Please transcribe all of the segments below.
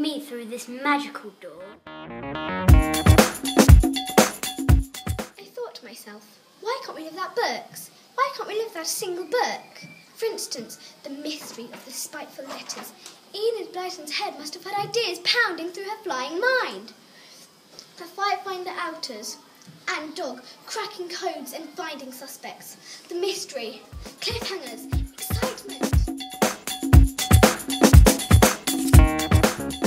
me through this magical door. I thought to myself, why can't we live without books? Why can't we live without a single book? For instance, the mystery of the spiteful letters. Enid Blyton's head must have had ideas pounding through her flying mind. The finder outers, and dog cracking codes and finding suspects. The mystery, cliffhangers, excitement.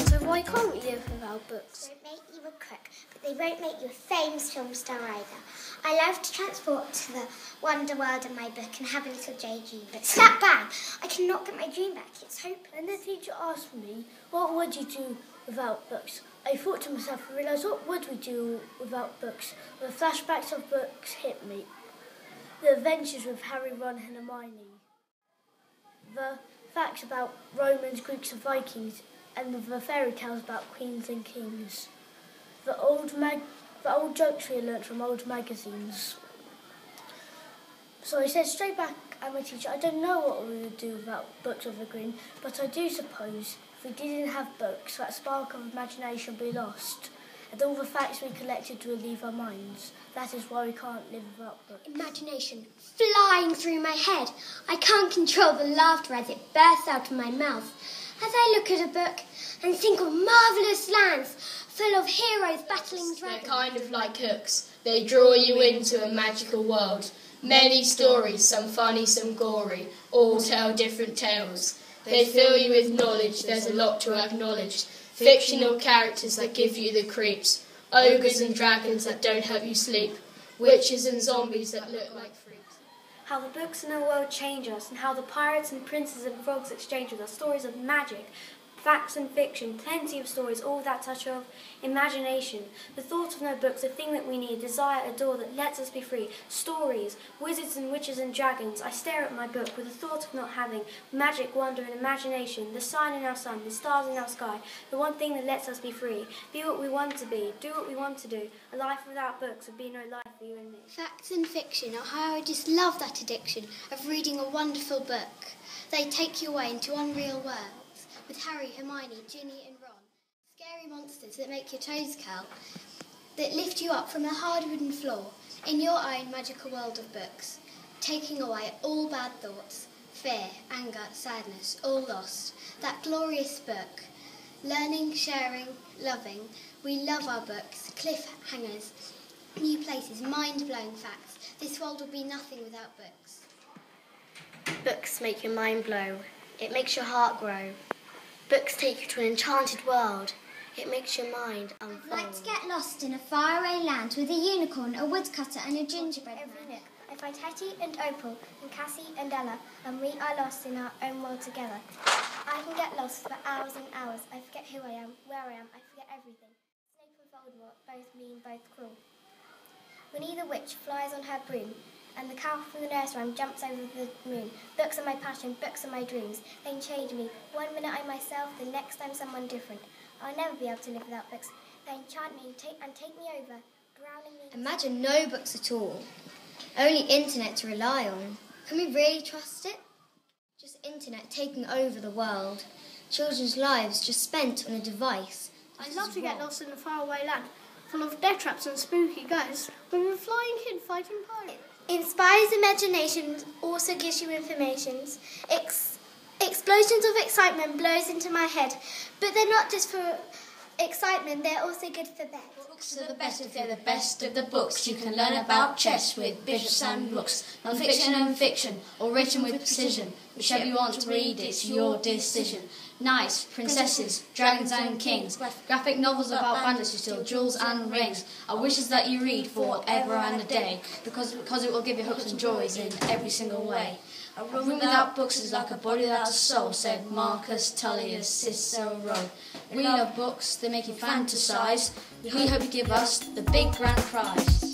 So why can't we live without books? They won't make you a cook, but they won't make you a famous film star either. I love to transport to the wonder world of my book and have a little daydream, but slap bang, I cannot get my dream back. It's hopeless. And the teacher asked me, what would you do without books? I thought to myself, I realised, what would we do without books? The flashbacks of books hit me. The adventures with Harry, Ron and Hermione. The facts about Romans, Greeks and Vikings, and the fairy tales about queens and kings. The old jokes we learnt from old magazines. So I said straight back at my teacher, I don't know what we would do without books of the green, but I do suppose if we didn't have books, that spark of imagination would be lost, and all the facts we collected would leave our minds. That is why we can't live without books. Imagination flying through my head. I can't control the laughter as it bursts out of my mouth. As I look at a book and think of marvellous lands full of heroes battling dragons. They're kind of like hooks. They draw you into a magical world. Many stories, some funny, some gory, all tell different tales. They fill you with knowledge, there's a lot to acknowledge. Fictional characters that give you the creeps. Ogres and dragons that don't help you sleep. Witches and zombies that look like freaks. How the books in our world change us, and how the pirates and princes and frogs exchange with us. Stories of magic, facts and fiction, plenty of stories, all that touch of imagination. The thought of no books, a thing that we need, desire, a door that lets us be free. Stories, wizards and witches and dragons. I stare at my book with the thought of not having magic, wonder and imagination, the sign in our sun, the stars in our sky, the one thing that lets us be free. Be what we want to be, do what we want to do. A life without books would be no life for you and me. Facts and fiction are how I just love that addiction of reading a wonderful book. They take you away into unreal worlds. With Harry, Hermione, Ginny and Ron. Scary monsters that make your toes curl, that lift you up from a hard wooden floor in your own magical world of books, taking away all bad thoughts, fear, anger, sadness, all lost. That glorious book. Learning, sharing, loving. We love our books, cliffhangers, new places, mind-blowing facts. This world would be nothing without books. Books make your mind blow. It makes your heart grow. Books take you to an enchanted world. It makes your mind unfold. I'd like to get lost in a faraway land with a unicorn, a woodcutter and a gingerbread man. Every nook, I find Hetty and Opal and Cassie and Ella, and we are lost in our own world together. I can get lost for hours and hours. I forget who I am, where I am, I forget everything. Snape and Voldemort, both mean, both cruel. Winnie the Witch flies on her broom, and the cow from the nurse rhyme jumps over the moon. Books are my passion, books are my dreams. They can change me. 1 minute I'm myself, the next I'm someone different. I'll never be able to live without books. They enchant me and take me over, drowning me. Imagine no books at all. Only internet to rely on. Can we really trust it? Just internet taking over the world. Children's lives just spent on a device. I'd love to get lost in a faraway land, full of death traps and spooky ghosts, with a flying kid fighting pirates. Inspires imagination, also gives you information. Explosions of excitement blows into my head, but they're not just for excitement, they're also good for bed. Books are the best if they're the best of the books. You can learn about chess with bishops and rooks. Non-fiction and fiction, all written with precision. Whichever you want to read, it's your decision. Knights, princesses, dragons and kings. Graphic novels about bandits who steal jewels and rings. Our wishes that you read forever and a day, because it will give you hopes and joys in every single way. A room without books is like a body without a soul, said Marcus Tullius Cicero. We love books, they make you fantasize. We hope you give us the big grand prize.